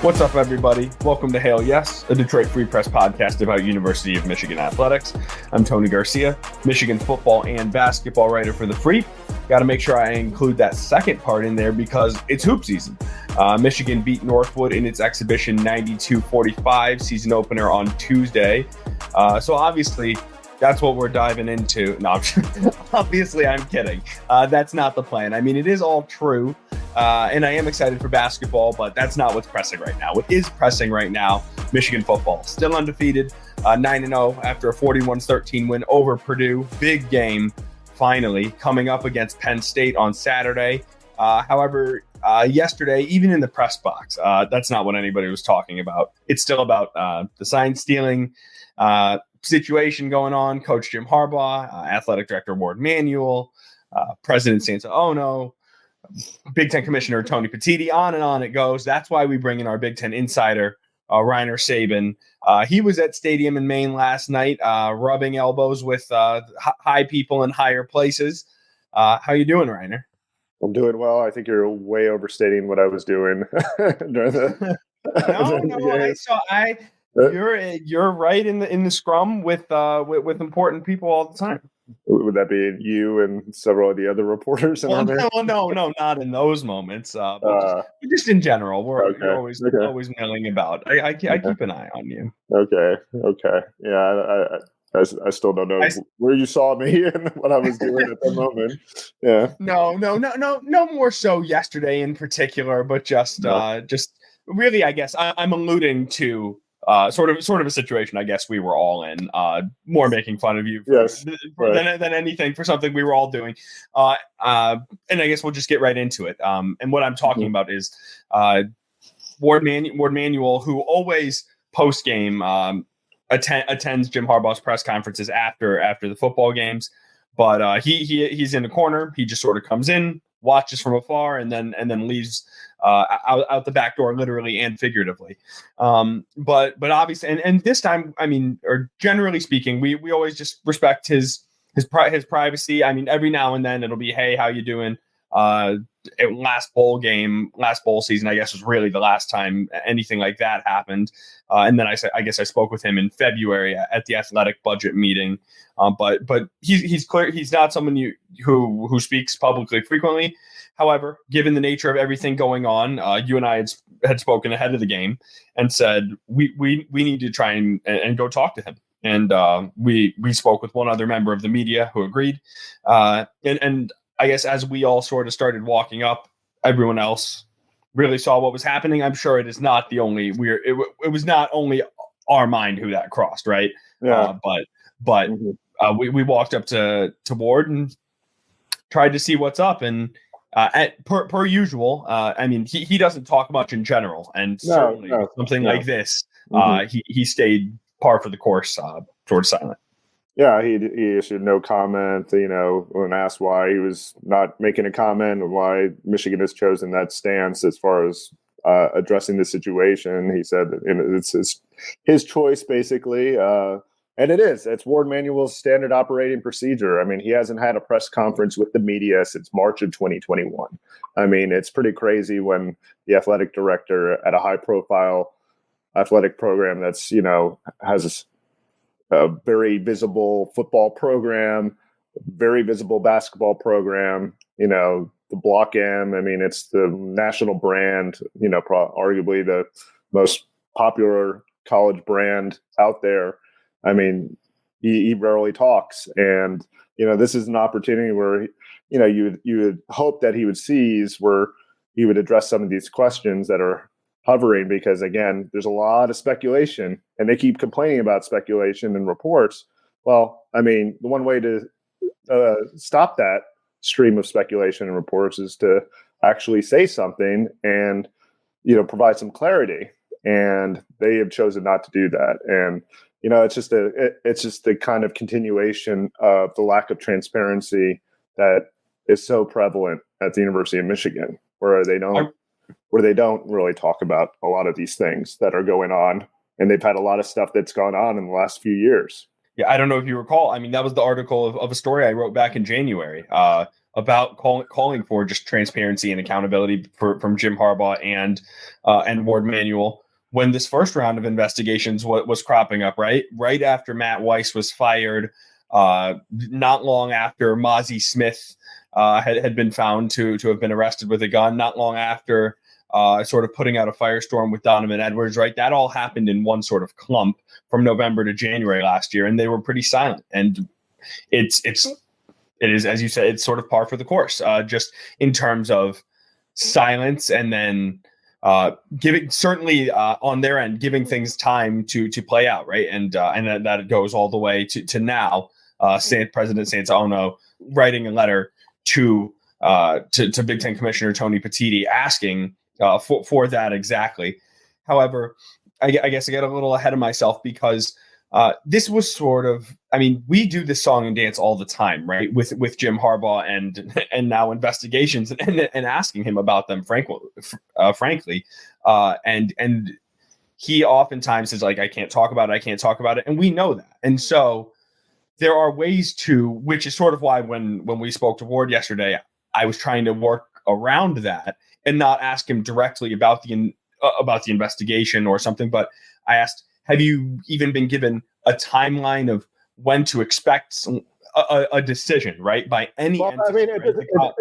What's up, everybody? Welcome to Hail Yes, a Detroit Free Press podcast about University of Michigan athletics. I'm Tony Garcia, Michigan football and basketball writer for The Free. Got to make sure I include that second part in there because it's hoop season. Michigan beat Northwood in its exhibition 92-45 season opener on Tuesday. So obviously, that's what we're diving into. No, obviously, I'm kidding. That's not the plan. I mean, it is all true. And I am excited for basketball, but that's not what's pressing right now. What is pressing right now, Michigan football. Still undefeated, 9-0 after a 41-13 win over Purdue. Big game, finally, coming up against Penn State on Saturday. However, yesterday, even in the press box, that's not what anybody was talking about. It's still about the sign stealing situation going on. Coach Jim Harbaugh, athletic director Warde Manuel, President Santa Ono, Big Ten Commissioner Tony Petitti, on and on it goes. That's why we bring in our Big Ten insider, Reiner Saban. He was at Stadium in Maine last night, rubbing elbows with high people in higher places. How you doing, Reiner? I'm doing well. I think you're way overstating what I was doing during the. You're right in the scrum with important people all the time. Would that be you and several of the other reporters? No, not in those mommoments. But just in general, you're always milling about. I keep an eye on you. Okay. Yeah, I still don't know where you saw me and what I was doing at the moment. Yeah. No more so yesterday in particular, but just really, I guess I'm alluding to. Sort of a situation I guess we were all in, more making fun of you than anything for something we were all doing. And I guess we'll just get right into it. And what I'm talking about is Warde Manuel, who always post-game attends Jim Harbaugh's press conferences after the football games. But he's in the corner. He just sort of comes in, watches from afar, and then leaves out the back door, literally and figuratively. But obviously, and this time, I mean, or generally speaking, we always just respect his privacy. I mean, every now and then it'll be, hey, how you doing? Last bowl season, I guess, was really the last time anything like that happened. And then I guess I spoke with him in February at the athletic budget meeting. But he's clear he's not someone who speaks publicly frequently. However, given the nature of everything going on, you and I had spoken ahead of the game and said we need to try and go talk to him. And we spoke with one other member of the media who agreed. And I guess as we all sort of started walking up, everyone else really saw what was happening. I'm sure it is not the only it was not only our mind who that crossed, right? Yeah. But we walked up to Warde and tried to see what's up. And per usual, I mean, he doesn't talk much in general, and certainly something like this, he stayed par for the course, sort of silent. Yeah, he issued no comment. When asked why he was not making a comment and why Michigan has chosen that stance as far as addressing the situation, he said it's his choice, basically. And it's Warde Manuel's standard operating procedure. I mean, he hasn't had a press conference with the media since March of 2021. I mean, it's pretty crazy when the athletic director at a high-profile athletic program that's, has a very visible football program, very visible basketball program, the Block M. I mean, it's the national brand, arguably the most popular college brand out there. I mean, he rarely talks. And, this is an opportunity where, you would hope that he would seize where he would address some of these questions that are hovering, because again, there's a lot of speculation and they keep complaining about speculation and reports. Well, I mean, the one way to stop that stream of speculation and reports is to actually say something and, provide some clarity. And they have chosen not to do that. And, it's just the kind of continuation of the lack of transparency that is so prevalent at the University of Michigan, where they don't really talk about a lot of these things that are going on. And they've had a lot of stuff that's gone on in the last few years. Yeah, I don't know if you recall. I mean, that was the article of a story I wrote back in January. about calling for just transparency and accountability from Jim Harbaugh and Warde Manuel when this first round of investigations was cropping up, right after Matt Weiss was fired, not long after Mozzie Smith had been found to have been arrested with a gun, not long after sort of putting out a firestorm with Donovan Edwards, right? That all happened in one sort of clump from November to January last year, and they were pretty silent. And it is, as you said, it's sort of par for the course, just in terms of silence, and then giving, certainly on their end, giving things time to play out, right? And that goes all the way to now. President Santaono writing a letter to Big Ten Commissioner Tony Petitti asking for that exactly. However, I guess I get a little ahead of myself because this was sort of, I mean, we do this song and dance all the time, right? With Jim Harbaugh and now investigations and asking him about them, frankly. And he oftentimes is like, I can't talk about it. And we know that. And so there are ways to, which is sort of why when we spoke to Warde yesterday, I was trying to work around that and not ask him directly about the investigation or something. But I asked, have you even been given a timeline of when to expect a decision, right? By any entity? But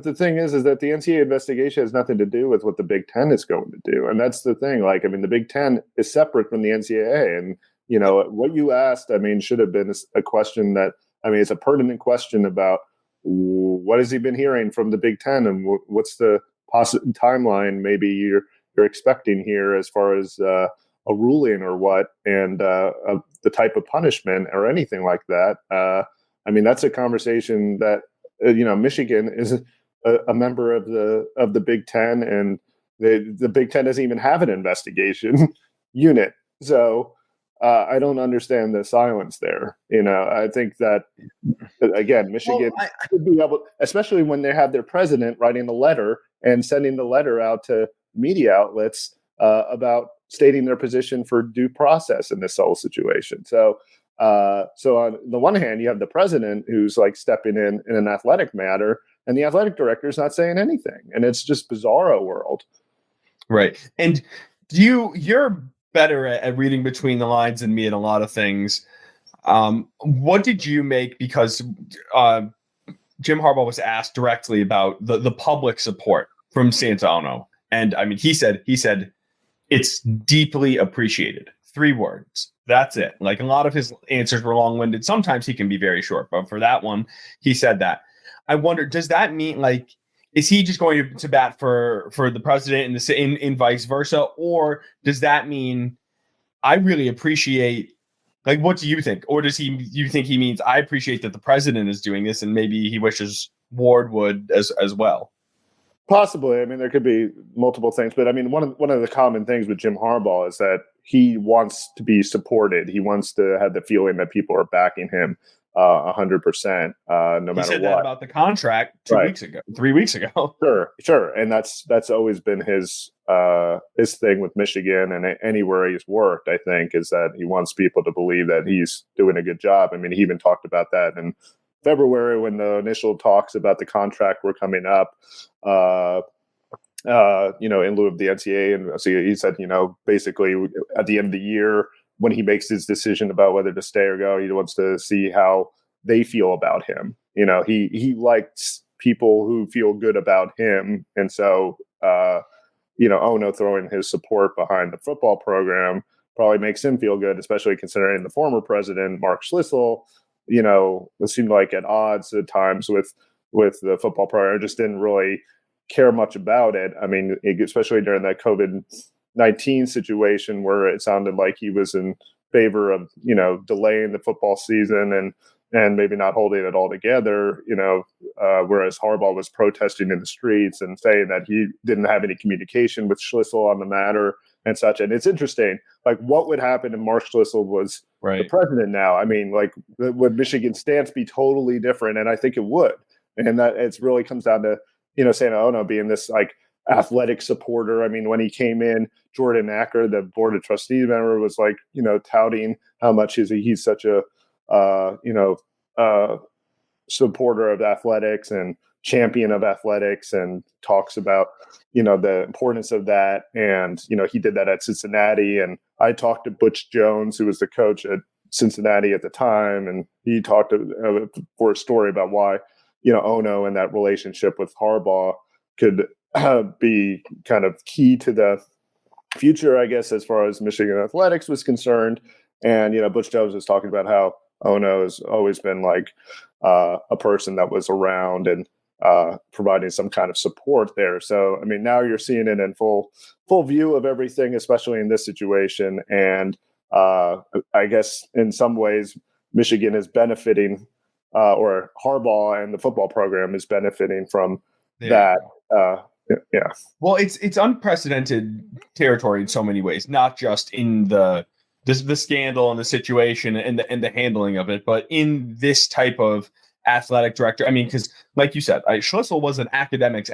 the thing is that the NCAA investigation has nothing to do with what the Big Ten is going to do. And that's the thing. Like, I mean, the Big Ten is separate from the NCAA. And, you know, what you asked, I mean, should have been a question that, I mean, it's a pertinent question about what has he been hearing from the Big Ten and what's the timeline maybe you're expecting here as far as a ruling or what, and the type of punishment or anything like that. I mean, that's a conversation that, Michigan is a member of the Big Ten, and the Big Ten doesn't even have an investigation unit. So I don't understand the silence there. I think that, again, Michigan should be able, especially when they have their president writing a letter and sending the letter out to media outlets about stating their position for due process in this whole situation. So on the one hand, you have the president who's like stepping in an athletic matter, and the athletic director is not saying anything, and it's just bizarro world. Right. And you're better at reading between the lines than me in a lot of things. What did you make? Because Jim Harbaugh was asked directly about the public support from Santaono. And I mean, he said it's deeply appreciated. 3 words. That's it. Like, a lot of his answers were long-winded. Sometimes he can be very short, but for that one, he said that. I wonder, does that mean, like, is he just going to bat for the president and vice versa? Or does that mean I really appreciate, like, what do you think? Or you think he means I appreciate that the president is doing this, and maybe he wishes Warde would as well? Possibly. I mean, there could be multiple things, but I mean, one of the common things with Jim Harbaugh is that he wants to be supported. He wants to have the feeling that people are backing him 100%, no matter what. He said that about the contract 3 weeks ago. Sure. And that's always been his thing with Michigan and anywhere he's worked, I think, is that he wants people to believe that he's doing a good job. I mean, he even talked about that in February when the initial talks about the contract were coming up, in lieu of the NCAA. And so he said, basically at the end of the year, when he makes his decision about whether to stay or go, he wants to see how they feel about him. He likes people who feel good about him. And so, Ono throwing his support behind the football program probably makes him feel good, especially considering the former president, Mark Schlissel, it seemed like at odds at times with the football program, just didn't really care much about it. I mean, especially during that COVID-19 situation where it sounded like he was in favor of, delaying the football season and maybe not holding it all together, whereas Harbaugh was protesting in the streets and saying that he didn't have any communication with Schlissel on the matter and such. And it's interesting, like, what would happen if Mark Schlissel was the president now? I mean, like, would Michigan's stance be totally different? And I think it would. And that it's really comes down to, Santaono being this, like, athletic supporter. I mean, when he came in, Jordan Acker, the board of trustees member, was like, touting how much he's such a, supporter of athletics and champion of athletics, and talks about, the importance of that. And, he did that at Cincinnati. And I talked to Butch Jones, who was the coach at Cincinnati at the time, and he talked for a story about why, Ono and that relationship with Harbaugh could be kind of key to the future, I guess, as far as Michigan athletics was concerned. And, Butch Jones was talking about how Ono has always been like a person that was around and providing some kind of support there. So, I mean, now you're seeing it in full view of everything, especially in this situation. And I guess in some ways, Michigan is benefiting, or Harbaugh and the football program is benefiting from that. Yeah. Well, it's unprecedented territory in so many ways, not just in the scandal and the situation and the handling of it, but in this type of athletic director. I mean, because like you said, Schlissel was an academic,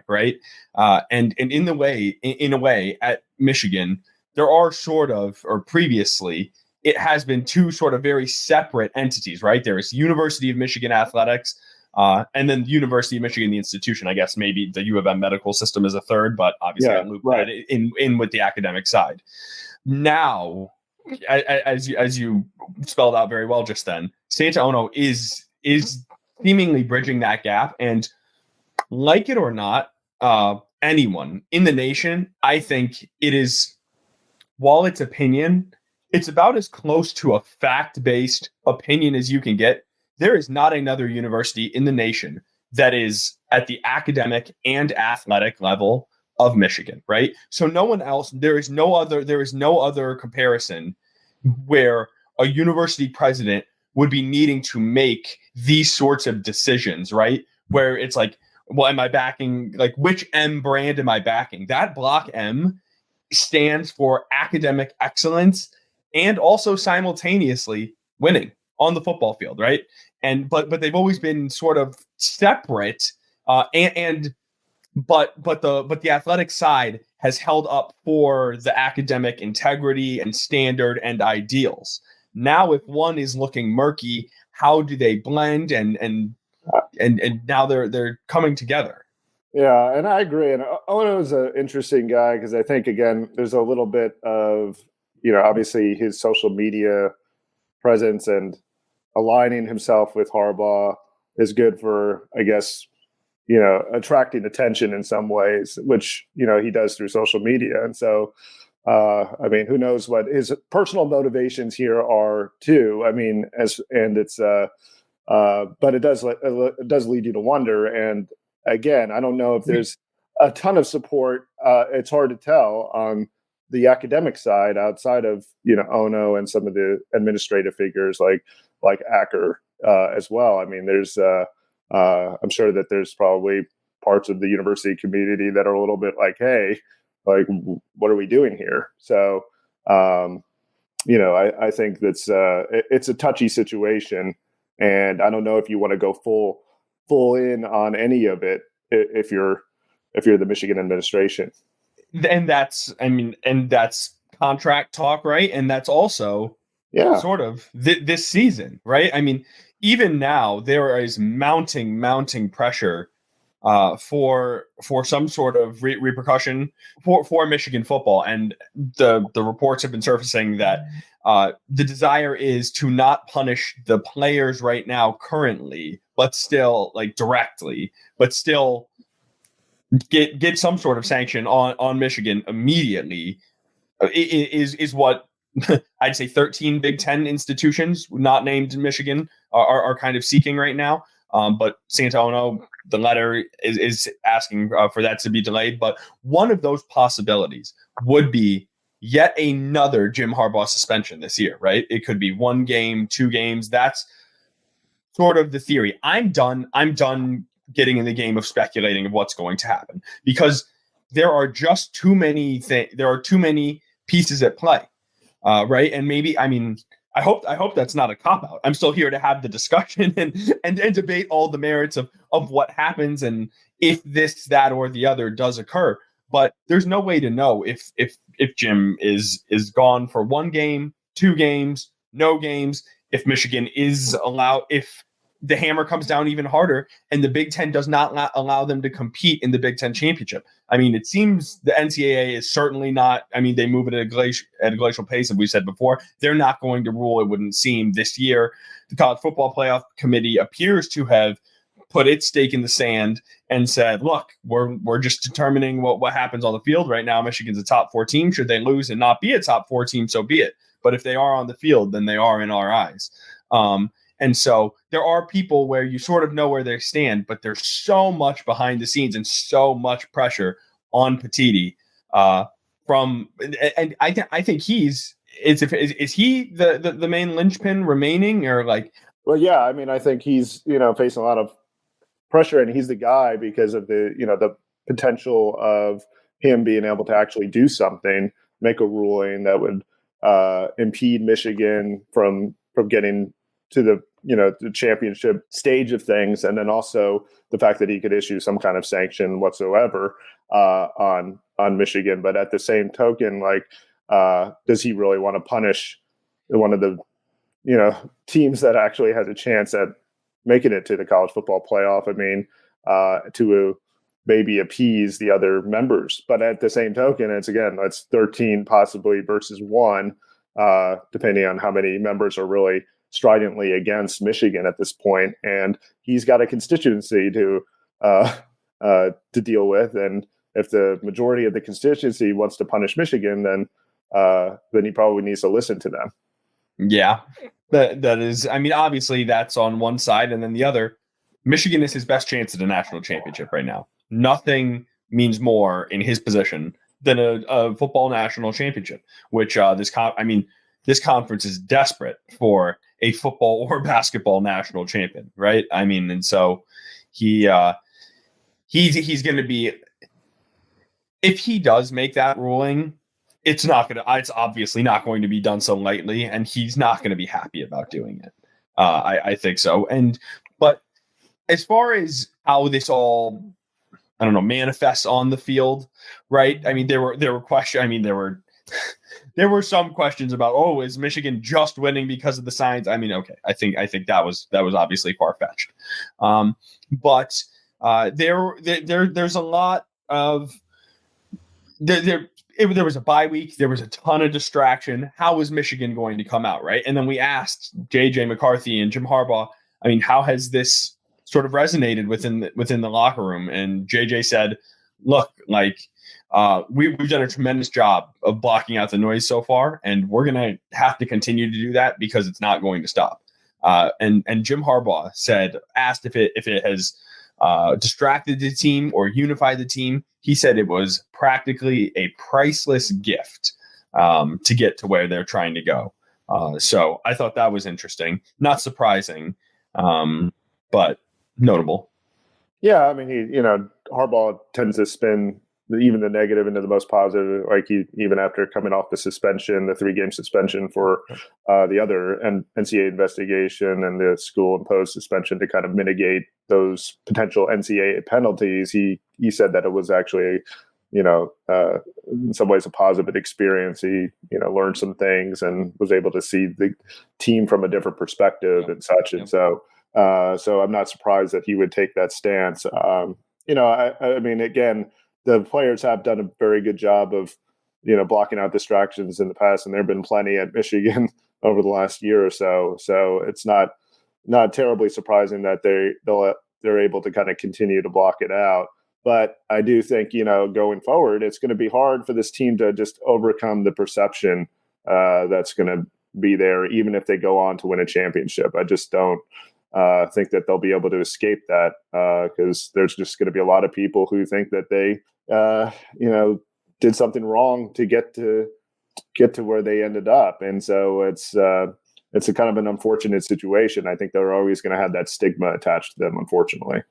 right? And in a way, at Michigan, there are sort of, or previously, it has been two sort of very separate entities, right? There is University of Michigan athletics, and then the University of Michigan, the institution. I guess maybe the U of M medical system is a third, but obviously I loop that in with the academic side. Now, as you spelled out very well just then, Santa Ono is seemingly bridging that gap, and like it or not, anyone in the nation, I think it is, while it's opinion, it's about as close to a fact-based opinion as you can get. There is not another university in the nation that is at the academic and athletic level of Michigan, right? So no one else, there is no other comparison where a university president would be needing to make these sorts of decisions, right? Where it's like, well, am I backing, like, which M brand am I backing? That block M stands for academic excellence and also simultaneously winning on the football field, right? And but they've always been sort of separate, but the athletic side has held up for the academic integrity and standard and ideals. Now, if one is looking murky, how do they blend? And now they're coming together. Yeah, and I agree. And Ono is an interesting guy because I think, again, there's a little bit of, obviously his social media presence and aligning himself with Harbaugh is good for, I guess, attracting attention in some ways, which, he does through social media. And so, I mean, who knows what his personal motivations here are too. I mean, but it does lead you to wonder. And again, I don't know if there's a ton of support. It's hard to tell on the academic side outside of, Ono and some of the administrative figures like Acker as well. I mean, there's I'm sure that there's probably parts of the university community that are a little bit like, hey, like, what are we doing here? So, I think that's it's a touchy situation, and I don't know if you want to go full in on any of it if you're the Michigan administration. And that's contract talk, right? And that's also sort of this season, right? I mean, even now there is mounting pressure for some sort of repercussion for Michigan football, and the reports have been surfacing that the desire is to not punish the players right now currently, but still, like, directly, but still get some sort of sanction on Michigan immediately. Is what I'd say 13 Big Ten institutions not named in Michigan are kind of seeking right now. But Santa Ono, the letter is asking for that to be delayed. But one of those possibilities would be yet another Jim Harbaugh suspension this year, right? It could be 1 game, 2 games. That's sort of the theory. I'm done getting in the game of speculating of what's going to happen, because there are just too many there are too many pieces at play, right? And maybe, I mean, I hope that's not a cop-out. I'm still here to have the discussion and debate all the merits of what happens and if this, that, or the other does occur. But there's no way to know if Jim is gone for 1 game, 2 games, no games, if Michigan is allowed, if the hammer comes down even harder, and the Big Ten does not allow them to compete in the Big Ten championship. I mean, it seems the NCAA is certainly not. I mean, they move at a glacial pace, as we said before. They're not going to rule, it wouldn't seem, this year. The College Football Playoff Committee appears to have put its stake in the sand and said, look, we're just determining what happens on the field right now. Michigan's a top 4 team. Should they lose and not be a top 4 team, so be it. But if they are on the field, then they are in our eyes. And so there are people where you sort of know where they stand, but there's so much behind the scenes and so much pressure on Petiti and I think is he the main linchpin remaining, or like? Well, yeah, I mean, I think he's, facing a lot of pressure, and he's the guy because of the potential of him being able to actually do something, make a ruling that would impede Michigan from getting to the championship stage of things, and then also the fact that he could issue some kind of sanction whatsoever on Michigan. But at the same token, does he really want to punish one of the teams that actually has a chance at making it to the college football playoff? I mean, to maybe appease the other members. But at the same token, that's 13 possibly versus 1, depending on how many members are really stridently against Michigan at this point. And he's got a constituency to deal with. And if the majority of the constituency wants to punish Michigan, then he probably needs to listen to them. Yeah, that is, I mean, obviously that's on one side, and then the other, Michigan is his best chance at a national championship right now. Nothing means more in his position than a football national championship, which this conference is desperate for a football or basketball national champion, right? I mean, and so he's going to be, if he does make that ruling, it's obviously not going to be done so lightly, and he's not going to be happy about doing it. I think so. But as far as how this all, I don't know, manifests on the field, right? I mean, there were questions. I mean, there were some questions about, is Michigan just winning because of the signs? I mean, okay, I think that was obviously far-fetched. But there's a lot of there was a bye week. There was a ton of distraction. How was Michigan going to come out, right? And then we asked J.J. McCarthy and Jim Harbaugh, I mean, how has this sort of resonated within the locker room? And J.J. said, look, we've done a tremendous job of blocking out the noise so far, and we're going to have to continue to do that because it's not going to stop. And Jim Harbaugh asked if it has distracted the team or unified the team. He said it was practically a priceless gift to get to where they're trying to go. So I thought that was interesting, not surprising, but notable. Yeah, I mean, Harbaugh tends to spin even the negative into the most positive. Like even after coming off the suspension, the 3-game suspension for the other NCAA investigation and the school imposed suspension to kind of mitigate those potential NCAA penalties, he said that it was actually, in some ways a positive experience. He, learned some things and was able to see the team from a different perspective and such. And so I'm not surprised that he would take that stance. I mean, again, the players have done a very good job of, blocking out distractions in the past, and there have been plenty at Michigan over the last year or so. So it's not terribly surprising that they're able to kind of continue to block it out. But I do think, going forward, it's going to be hard for this team to just overcome the perception that's going to be there, even if they go on to win a championship. I just don't think that they'll be able to escape that because there's just going to be a lot of people who think that they, did something wrong to get to where they ended up. And so it's a kind of an unfortunate situation. I think they're always going to have that stigma attached to them, unfortunately.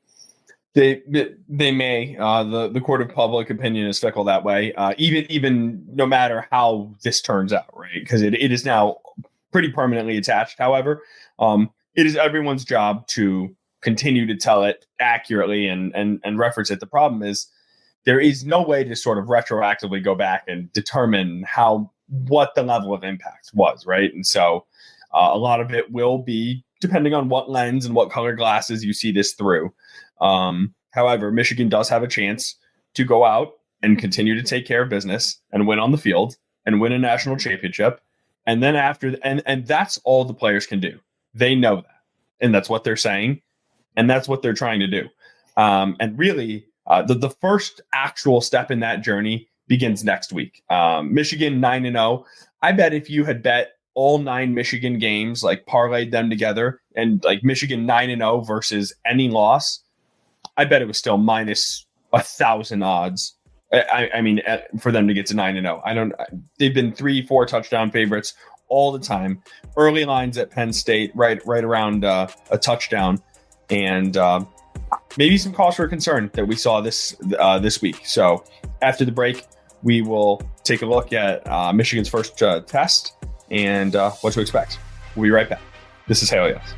They may. The court of public opinion is fickle that way. Even no matter how this turns out, right? Because it is now pretty permanently attached. However, it is everyone's job to continue to tell it accurately and reference it. The problem is there is no way to sort of retroactively go back and determine what the level of impact was, right? And so a lot of it will be depending on what lens and what color glasses you see this through. However, Michigan does have a chance to go out and continue to take care of business and win on the field and win a national championship. And then and that's all the players can do. They know that. And that's what they're saying. And that's what they're trying to do. And really, the first actual step in that journey begins next week. Michigan 9-0. I bet if you had bet all 9 Michigan games, like parlayed them together, and like Michigan 9-0 versus any loss, I bet it was still minus 1,000 odds. I mean, for them to get to 9-0. They've been 3-4 touchdown favorites all the time. Early lines at Penn State, right around a touchdown, and maybe some cause for concern that we saw this week. So after the break, we will take a look at Michigan's first test and what to expect. We'll be right back. This is Hail Yes.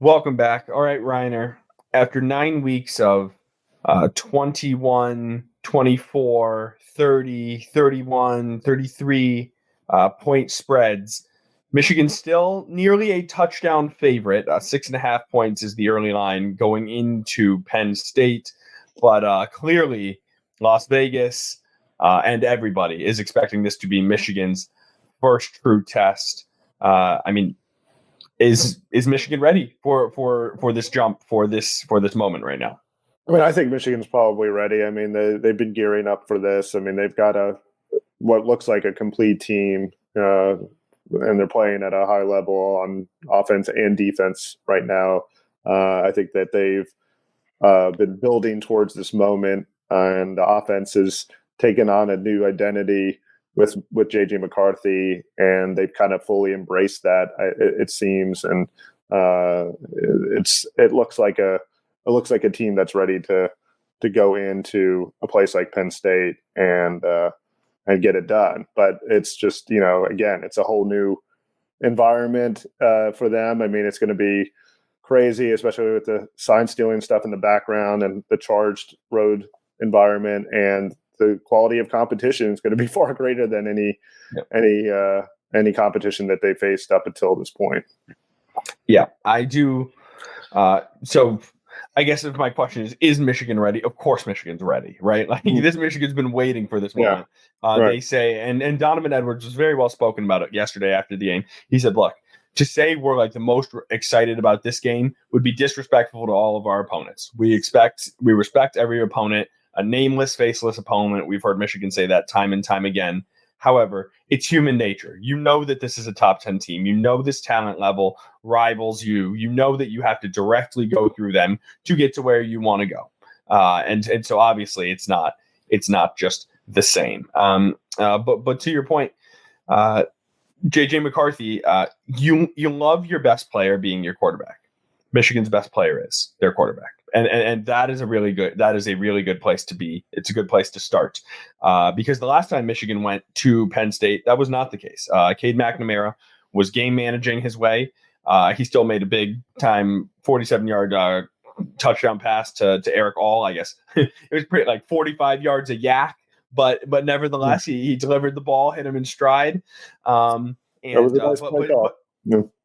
Welcome back. All right, Reiner. After 9 weeks of 21, 24, 30, 31, 33 point spreads, Michigan's still nearly a touchdown favorite. 6.5 points is the early line going into Penn State. But clearly, Las Vegas and everybody is expecting this to be Michigan's first true test. Is Michigan ready for this jump, for this moment right now? I mean, I think Michigan's probably ready. I mean, they've been gearing up for this. I mean, they've got what looks like a complete team, and they're playing at a high level on offense and defense right now. I think that they've been building towards this moment, and the offense has taken on a new identity with JJ McCarthy, and they've kind of fully embraced that. It seems, and it looks like a team that's ready to go into a place like Penn State and get it done. But it's just, again, it's a whole new environment for them. I mean, it's going to be crazy, especially with the sign stealing stuff in the background and the charged road environment, and the quality of competition is going to be far greater than any competition that they faced up until this point. Yeah, I do. So I guess if my question is Michigan ready? Of course Michigan's ready, right? Like this Michigan's been waiting for this moment. Right. They say, and Donovan Edwards was very well spoken about it yesterday after the game. He said, look, to say we're like the most excited about this game would be disrespectful to all of our opponents. We respect every opponent. A nameless, faceless opponent. We've heard Michigan say that time and time again. However, it's human nature. You know that this is a top 10 team. You know this talent level rivals you. You know that you have to directly go through them to get to where you want to go. And so obviously it's not just the same. But to your point, JJ McCarthy, you love your best player being your quarterback. Michigan's best player is their quarterback. And that is a really good place to be. It's a good place to start because the last time Michigan went to Penn State, that was not the case. Cade McNamara was game managing his way. He still made a big time 47-yard touchdown pass to Eric All. I guess it was pretty like 45 yards a yak, but nevertheless he delivered the ball, hit him in stride. That was a nice play call.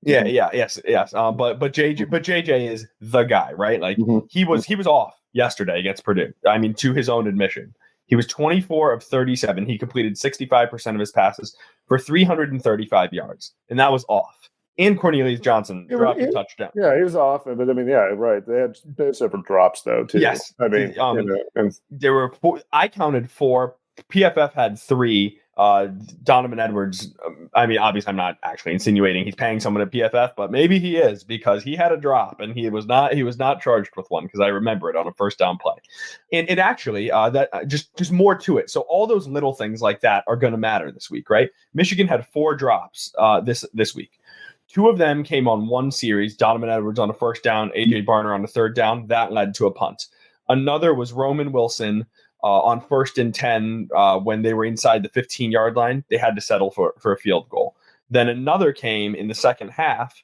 Yes. But JJ is the guy, right? Like he was off yesterday against Purdue. I mean, to his own admission, he was 24 of 37. He completed 65% of his passes for 335 yards, and that was off. And Cornelius Johnson dropped a touchdown. Yeah, he was off, but I mean, yeah, right. They had several drops though too. Yes, I mean, there were I counted 4. PFF had 3. Donovan Edwards, I mean, obviously I'm not actually insinuating he's paying someone at PFF, but maybe he is because he had a drop and he was not charged with one because I remember it on a first down play. And it actually, that just more to it. So all those little things like that are going to matter this week, right? Michigan had 4 drops this week. 2 of them came on one series, Donovan Edwards on a first down, AJ Barner on a third down. That led to a punt. Another was Roman Wilson on 1st and 10 when they were inside the 15-yard line. They had to settle for a field goal. Then another came in the second half.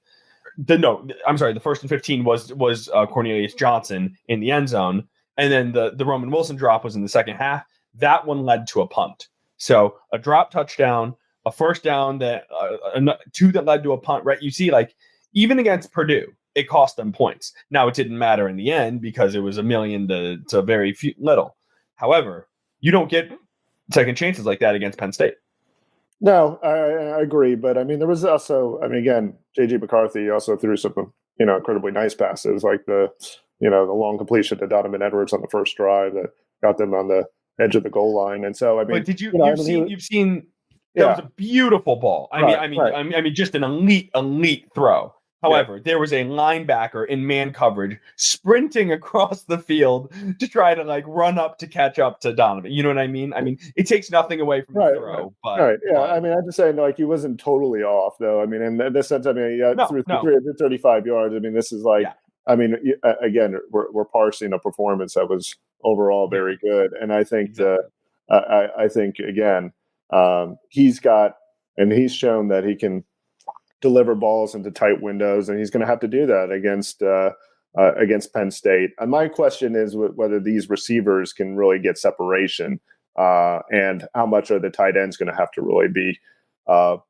The 1st and 15 was Cornelius Johnson in the end zone. And then the Roman Wilson drop was in the second half. That one led to a punt. So a drop touchdown, a first down, that two that led to a punt, right? You see, like, even against Purdue, it cost them points. Now, it didn't matter in the end because it was a million to very few, little. However, you don't get second chances like that against Penn State. No, I agree. But I mean, there was also, I mean, again, J.J. McCarthy also threw some, incredibly nice passes, like the long completion to Donovan Edwards on the first drive that got them on the edge of the goal line. And so, I mean, but did you've seen that was a beautiful ball. I mean, just an elite throw. However, there was a linebacker in man coverage sprinting across the field to try to like run up to catch up to Donovan. You know what I mean? I mean, it takes nothing away from the throw. But I mean, I'm just saying, like, he wasn't totally off, though. I mean, in this sense, I mean, through 335 yards. I mean, this is like, I mean, again, we're parsing a performance that was overall very good, and I think I think again, he's shown that he can deliver balls into tight windows, and he's going to have to do that against Penn State. And my question is whether these receivers can really get separation, and how much are the tight ends going to have to really be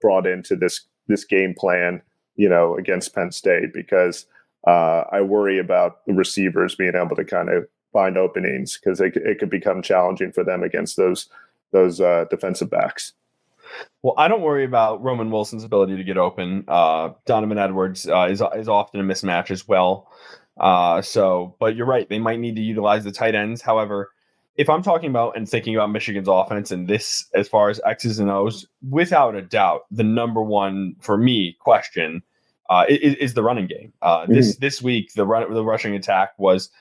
brought into this game plan, against Penn State, because I worry about the receivers being able to kind of find openings, because it could become challenging for them against those defensive backs. Well, I don't worry about Roman Wilson's ability to get open. Donovan Edwards is often a mismatch as well. But you're right. They might need to utilize the tight ends. However, if I'm talking about and thinking about Michigan's offense and this, as far as X's and O's, without a doubt, the number one for me question is the running game. This week, the rushing attack was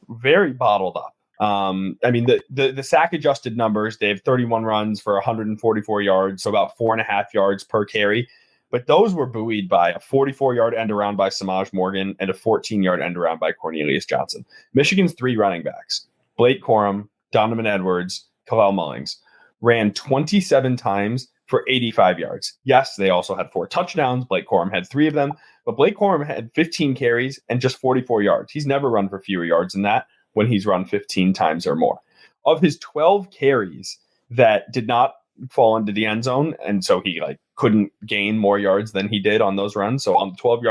very bottled up. I mean, the sack adjusted numbers, they have 31 runs for 144 yards, so about 4.5 yards per carry. But those were buoyed by a 44-yard end around by Samaj Morgan and a 14-yard end around by Cornelius Johnson. Michigan's three running backs, Blake Corum, Donovan Edwards, Kalel Mullings, ran 27 times for 85 yards. Yes, they also had 4 touchdowns. Blake Corum had 3 of them, but Blake Corum had 15 carries and just 44 yards. He's never run for fewer yards than that when he's run 15 times or more. Of his 12 carries that did not fall into the end zone, and so he couldn't gain more yards than he did on those runs. So on the 12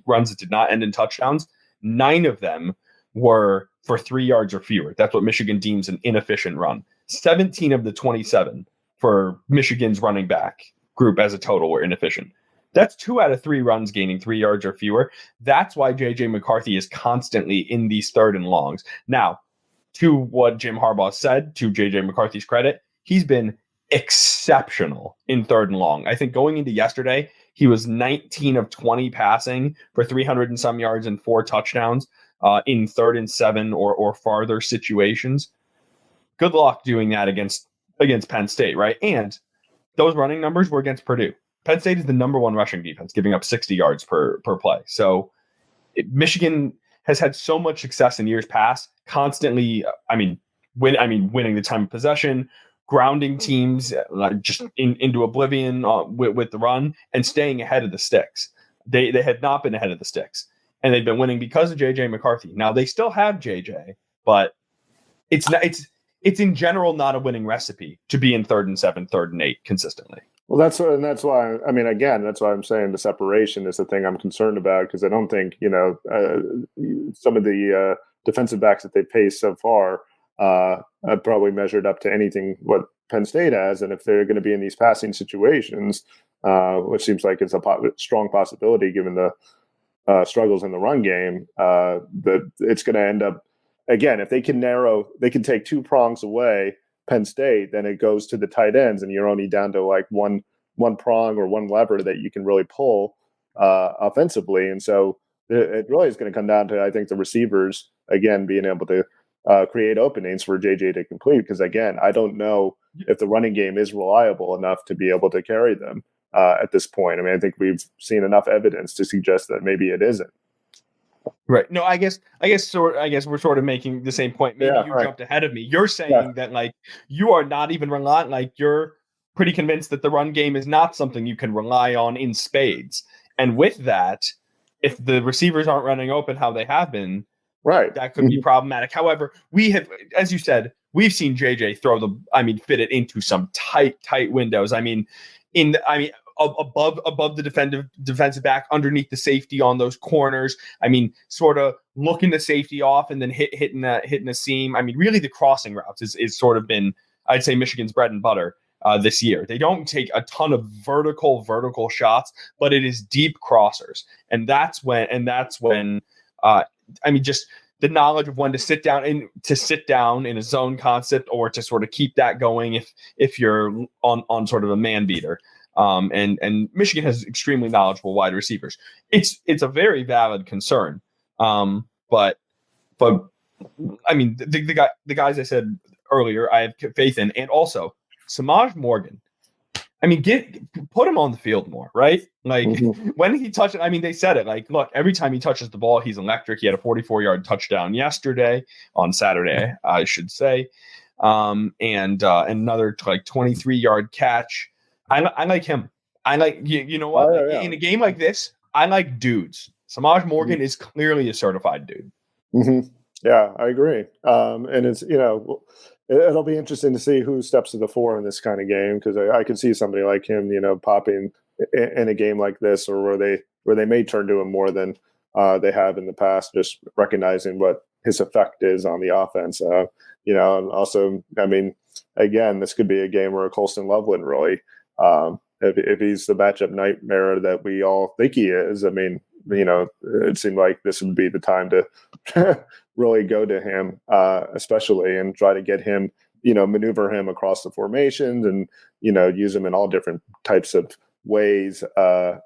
runs that did not end in touchdowns, 9 of them were for 3 yards or fewer. That's what Michigan deems an inefficient run. 17 of the 27 for Michigan's running back group as a total were inefficient. That's 2 out of 3 runs gaining 3 yards or fewer. That's why J.J. McCarthy is constantly in these third and longs. Now, to what Jim Harbaugh said, to J.J. McCarthy's credit, he's been exceptional in third and long. I think going into yesterday, he was 19 of 20 passing for 300 and some yards and 4 touchdowns in 3rd and 7 or farther situations. Good luck doing that against Penn State, right? And those running numbers were against Purdue. Penn State is the number 1 rushing defense, giving up 60 yards per play. So Michigan has had so much success in years past, constantly, winning the time of possession, grounding teams just into oblivion with the run, and staying ahead of the sticks. They had not been ahead of the sticks, and they've been winning because of J.J. McCarthy. Now, they still have J.J., but it's in general not a winning recipe to be in 3rd and 7, 3rd and 8 consistently. Well, that's why. I mean, again, that's why I'm saying the separation is the thing I'm concerned about, because I don't think some of the defensive backs that they've faced so far have probably measured up to anything what Penn State has, and if they're going to be in these passing situations, which seems like it's a strong possibility given the struggles in the run game, that it's going to end up again if they can take 2 prongs away Penn State, then it goes to the tight ends, and you're only down to like one prong or one lever that you can really pull offensively. And so it really is going to come down to, I think, the receivers again being able to create openings for JJ to complete. Because again, I don't know if the running game is reliable enough to be able to carry them at this point. I mean, I think we've seen enough evidence to suggest that maybe it isn't. Right. No, I guess we're sort of making the same point. Maybe you jumped ahead of me. You're saying that you are not even relying, you're pretty convinced that the run game is not something you can rely on in spades. And with that, if the receivers aren't running open how they have been, Right. That could be problematic. However, we have, as you said, we've seen JJ fit it into some tight windows. Above the defensive back, underneath the safety on those corners. Sort of looking the safety off and then hitting a seam. Really the crossing routes is sort of been, I'd say, Michigan's bread and butter this year. They don't take a ton of vertical shots, but it is deep crossers, and that's when just the knowledge of when to sit down in a zone concept or to sort of keep that going if you're on sort of a man beater. And Michigan has extremely knowledgeable wide receivers. It's a very valid concern. But the guys I said earlier, I have faith in, and also Samaj Morgan. Put him on the field more, right? When he touched it, they said it. Look, every time he touches the ball, he's electric. He had a 44-yard touchdown on Saturday, I should say, and another 23-yard catch. I like him. I like you know what? Yeah. In a game like this, I like dudes. Samaj Morgan is clearly a certified dude. Mm-hmm. Yeah, I agree. And it's it'll be interesting to see who steps to the fore in this kind of game, because I could see somebody like him, popping in a game like this, or where they may turn to him more than they have in the past, just recognizing what his effect is on the offense. And also, again, this could be a game where Colston Loveland really, if he's the matchup nightmare that we all think he is, it seemed like this would be the time to really go to him, especially, and try to get him, maneuver him across the formations and, use him in all different types of ways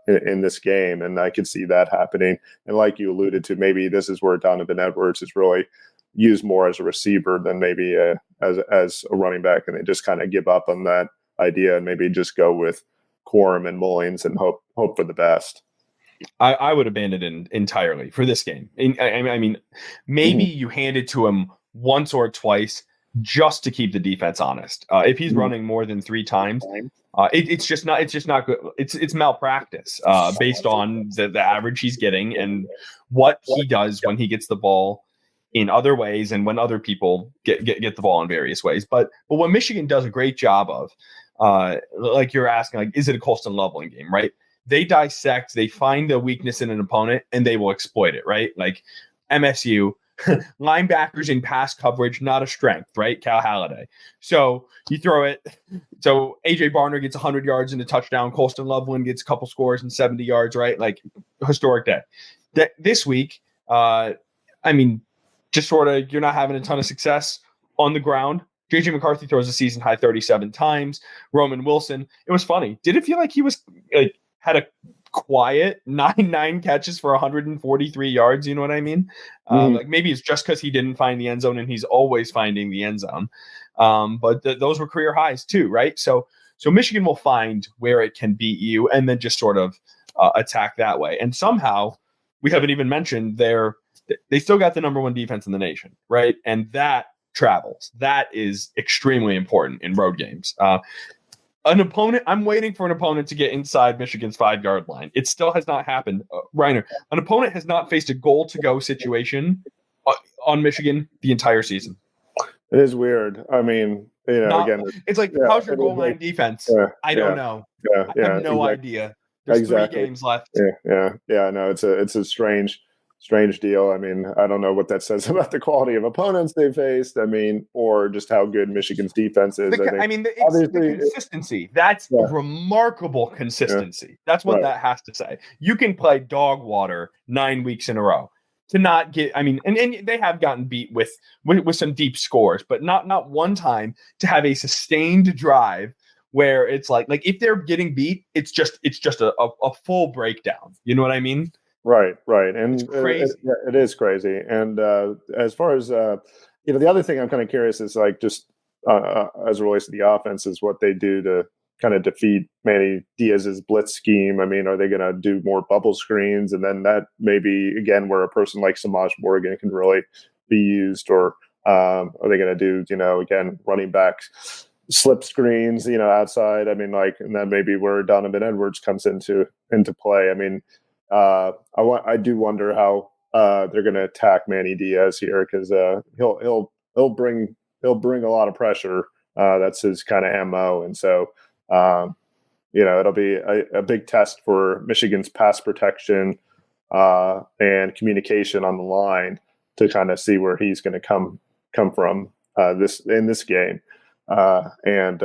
in this game. And I could see that happening. And like you alluded to, maybe this is where Donovan Edwards is really used more as a receiver than maybe as a running back. And they just kind of give up on that idea and maybe just go with Quorum and Mullings and hope for the best. I would abandon it entirely for this game. Maybe you hand it to him once or twice just to keep the defense honest. If he's running more than 3 times, it's just not good. It's malpractice based on the average he's getting and what he does when he gets the ball in other ways and when other people get the ball in various ways. But what Michigan does a great job of, like you're asking, is it a Colston Loveland game, right? They dissect, they find the weakness in an opponent, and they will exploit it, right? Like MSU, linebackers in pass coverage, not a strength, right? Cal Halliday. So you throw it. So AJ Barner gets 100 yards and a touchdown. Colston Loveland gets a couple scores and 70 yards, right? Like historic day. This week, just sort of, you're not having a ton of success on the ground. JJ McCarthy throws a season high 37 times. Roman Wilson, it was funny. Did it feel like he was had a quiet 9 catches for 143 yards? You know what I mean? Maybe it's just because he didn't find the end zone, and he's always finding the end zone. But those were career highs too, right? So Michigan will find where it can beat you, and then just sort of attack that way. And somehow, we haven't even mentioned they still got the number 1 defense in the nation, right? And that travels. That is extremely important in road games. I'm waiting for an opponent to get inside Michigan's 5-yard line. It still has not happened. Reiner, an opponent has not faced a goal-to-go situation on Michigan the entire season. It is weird. Again, it's like, how's your goal line defense? I don't know. I have no idea. There's 3 games left. Yeah. No, it's a strange deal. I don't know what that says about the quality of opponents they faced. Or just how good Michigan's defense is. It's the consistency. That's remarkable consistency. Yeah. That's what that has to say. You can play dog water 9 weeks in a row to not get. And they have gotten beat with some deep scores, but not one time to have a sustained drive where it's like if they're getting beat, it's just a full breakdown. You know what I mean? Right. And it's crazy. It is crazy. And as far as, the other thing I'm kind of curious is just as it relates to the offense is what they do to kind of defeat Manny Diaz's blitz scheme. Are they going to do more bubble screens? And then that maybe, again, where a person like Samaj Morgan can really be used, or are they going to do, again, running back slip screens, outside? And then maybe where Donovan Edwards comes into play. I do wonder how they're going to attack Manny Diaz here because he'll bring a lot of pressure. That's his kind of MO, and so it'll be a big test for Michigan's pass protection and communication on the line to kind of see where he's going to come from this game. Again,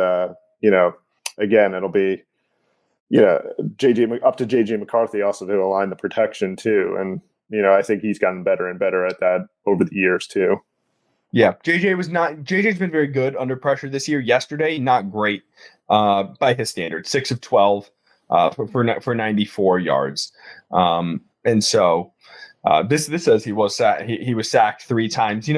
it'll be up to JJ McCarthy also to align the protection too, and I think he's gotten better and better at that over the years too. Yeah, JJ's been very good under pressure this year. Yesterday, not great by his standards. 6 of 12 for 94 yards. And so this says he was sacked 3 times.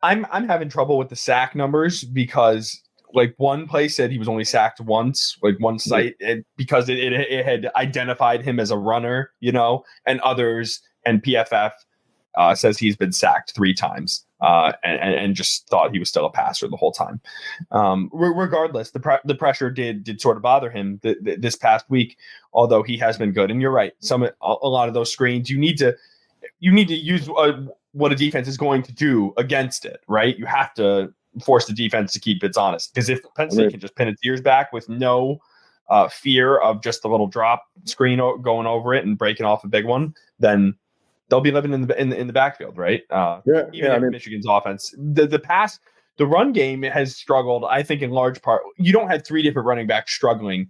I'm having trouble with the sack numbers because like one place said he was only sacked once, like one site, because it had identified him as a runner, and others and PFF says he's been sacked 3 times. And just thought he was still a passer the whole time. Regardless, the pressure did sort of bother him this past week, although he has been good. And you're right, a lot of those screens you need to use what a defense is going to do against it, right? You have to force the defense to keep its honest, because if Penn State can just pin its ears back with no fear of just the little drop screen going over it and breaking off a big one, then they'll be living in the backfield, right? Michigan's offense, the run game has struggled, I think, in large part. You don't have 3 different running backs struggling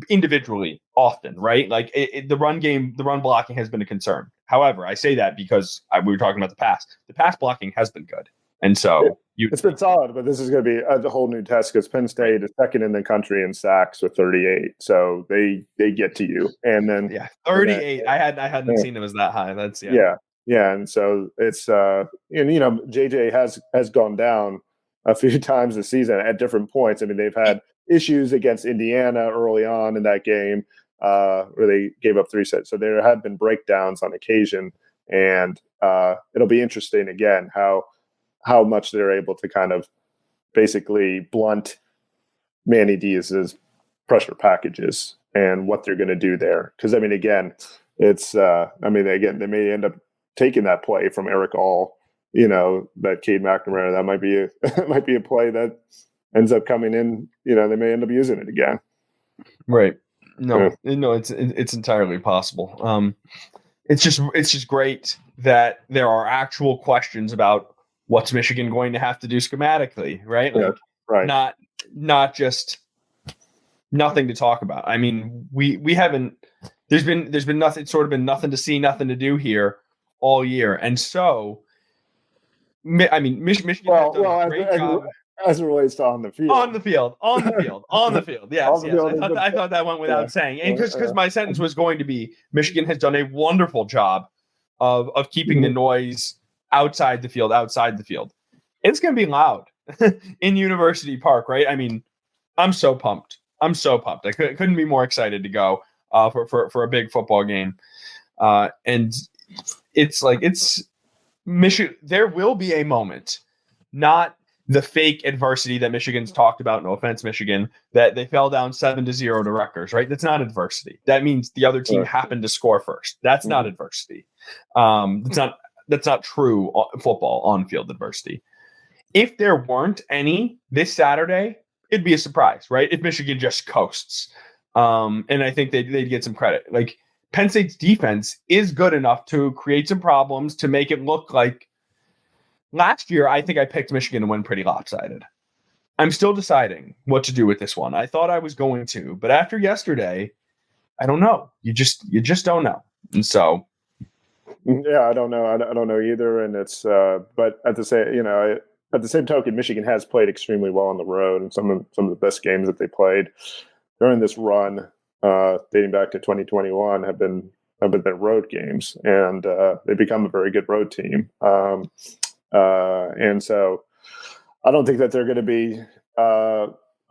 individually often, right? Like the run game, the run blocking has been a concern. However, I say that because we were talking about the pass. The pass blocking has been good, and so it's been solid. But this is going to be a whole new test because Penn State is second in the country in sacks with 38, so they get to you. And then 38. I hadn't seen him as that high. That's and so it's JJ has gone down a few times this season at different points. I mean, they've had issues against Indiana early on in that game where they gave up 3 sets. So there have been breakdowns on occasion, and it'll be interesting again how much they're able to kind of basically blunt Manny Diaz's pressure packages and what they're going to do there. Because I mean, again, it's they may end up taking that play from Eric All, that Cade McNamara. That might be a play that ends up coming in. They may end up using it again. Right. No, it's entirely possible. It's just great that there are actual questions about what's Michigan going to have to do schematically, right? Like, right. Not just nothing to talk about. I mean, we haven't. There's been nothing. Sort of been nothing to see, nothing to do here all year, and so I mean, Michigan has done a great job. As it relates to on the field. Yes. I thought that went without saying. And because my sentence was going to be, Michigan has done a wonderful job of keeping the noise outside the field. It's going to be loud in University Park, right? I mean, I'm so pumped. I couldn't be more excited to go for a big football game. And it's Michigan. There will be a moment, not the fake adversity that Michigan's talked about, no offense, Michigan, that they fell down 7-0 to Rutgers, right? That's not adversity. That means the other team happened to score first. That's not adversity. That's not true football on-field adversity. If there weren't any this Saturday, it'd be a surprise, right? If Michigan just coasts. And I think they'd get some credit. Like, Penn State's defense is good enough to create some problems to make it look like last year. I think I picked Michigan to win pretty lopsided. I'm still deciding what to do with this one. I thought I was going to, but after yesterday, I don't know. You just don't know. And so, I don't know. I don't know either. And it's, but at the same token, Michigan has played extremely well on the road, and some of the best games that they played during this run, dating back to 2021, have been their road games, and they've become a very good road team. And so I don't think that they're going to be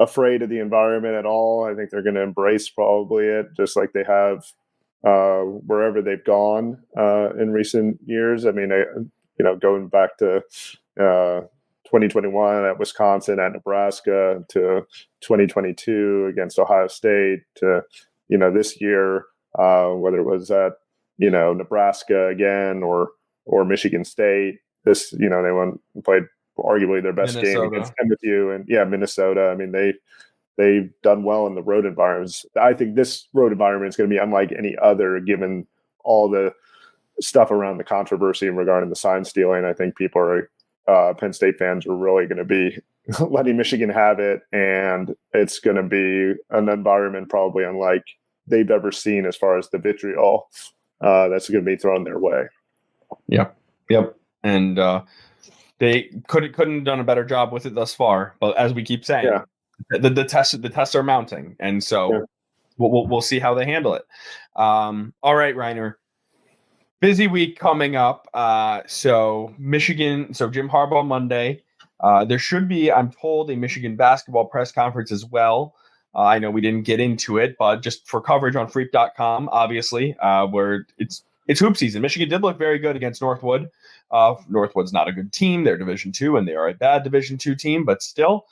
afraid of the environment at all. I think they're going to embrace probably it, just like they have wherever they've gone in recent years. I mean, going back to 2021 at Wisconsin, at Nebraska, to 2022 against Ohio State, to this year, whether it was at Nebraska again or or Michigan State. This, they played arguably their best game against MSU, and Minnesota. I mean, they've done well in the road environments. I think this road environment is going to be unlike any other, given all the stuff around the controversy regarding the sign stealing. I think Penn State fans are really going to be letting Michigan have it, and it's going to be an environment probably unlike they've ever seen as far as the vitriol that's going to be thrown their way. Yep. And they couldn't have done a better job with it thus far. But as we keep saying, the tests are mounting, and so we'll see how they handle it. All right, Reiner. Busy week coming up. So Michigan. So Jim Harbaugh Monday. There should be, I'm told, a Michigan basketball press conference as well. I know we didn't get into it, but just for coverage on Freep.com, obviously, where it's hoop season. Michigan did look very good against Northwood. Northwood's not a good team. They're Division II, and they are a bad Division II team, but still,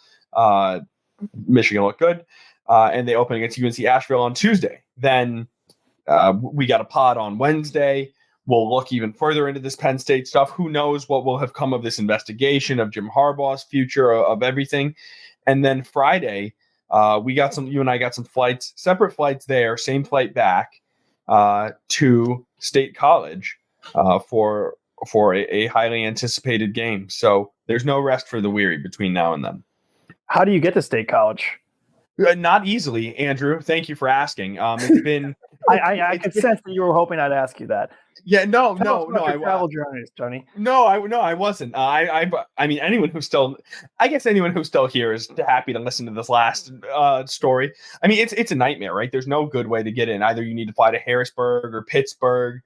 Michigan looked good. And they open against UNC Asheville on Tuesday. Then we got a pod on Wednesday. We'll look even further into this Penn State stuff. Who knows what will have come of this investigation, of Jim Harbaugh's future, of everything. And then Friday, you and I got some flights, separate flights there, same flight back to State College for a highly anticipated game. So there's no rest for the weary between now and then. How do you get to State College? Not easily, Andrew. Thank you for asking. It's been. I could sense that you were hoping I'd ask you that. Yeah, no. Travel journeys, Tony. No, I wasn't. I mean, anyone who's still here is happy to listen to this last story. I mean, it's a nightmare, right? There's no good way to get in. Either you need to fly to Harrisburg or Pittsburgh,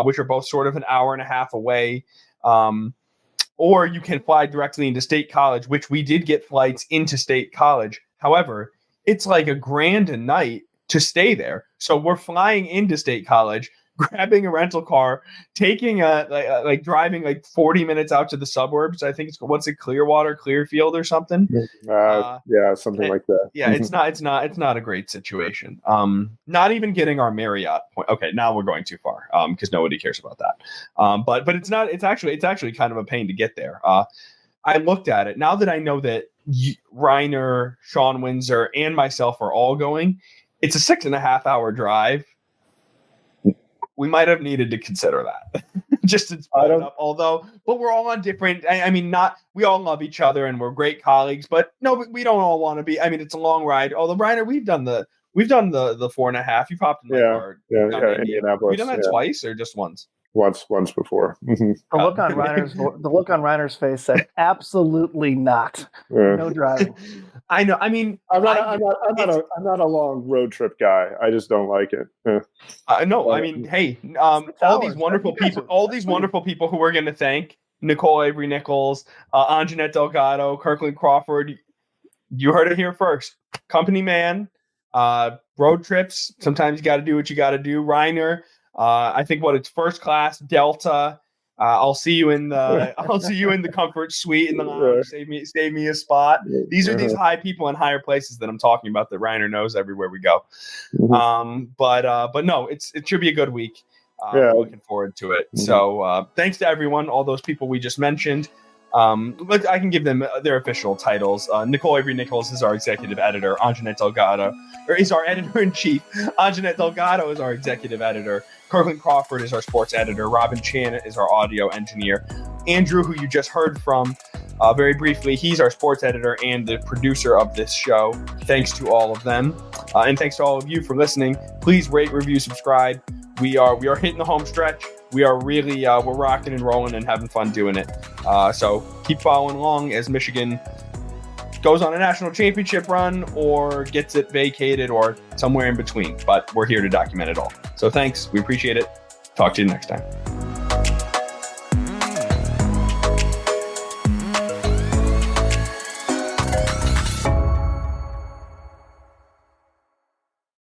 which are both sort of an hour and a half away, or you can fly directly into State College, which we did get flights into State College. However, it's like $1,000 a night to stay there. So we're flying into State College, grabbing a rental car, taking driving like 40 minutes out to the suburbs. I think Clearwater, Clearfield or something. Something like that. Yeah, it's not a great situation. Not even getting our Marriott point. Okay, now we're going too far. Because nobody cares about that. But it's not. It's actually kind of a pain to get there. I looked at it now that I know that Reiner, Sean Windsor, and myself are all going. It's a 6.5-hour drive. We might have needed to consider that just to split it up. But we're all on different. We all love each other and we're great colleagues, but no, we don't all want to be. I mean, it's a long ride. Although Reiner, we've done the 4.5. You popped in my car. Indianapolis. You done that twice or just once? Once before. The look on Reiner's face said, "Absolutely not. No driving." I know. I mean, I'm not a long road trip guy. I just don't like it. No, I mean, hey, all these wonderful people who we're going to thank: Nicole Avery Nichols, Anjanette Delgado, Kirkland Crawford. You heard it here first. Company man, road trips. Sometimes you got to do what you got to do. Reiner. I think it's first class Delta. I'll see you in the comfort suite in the lounge. Save me a spot. These are these high people in higher places that I'm talking about that Reiner knows everywhere we go. But no, it should be a good week. Looking forward to it. So thanks to everyone, all those people we just mentioned. I can give them their official titles. Nicole Avery Nichols is our executive editor. Anjanette Delgado is our editor-in-chief. Anjanette Delgado is our executive editor. Kirkland Crawford is our sports editor. Robin Chan is our audio engineer. Andrew, who you just heard from very briefly, he's our sports editor and the producer of this show. Thanks to all of them. And thanks to all of you for listening. Please rate, review, subscribe. We are hitting the home stretch. We are really we're rocking and rolling and having fun doing it. So keep following along as Michigan goes on a national championship run or gets it vacated or somewhere in between. But we're here to document it all. So thanks. We appreciate it. Talk to you next time.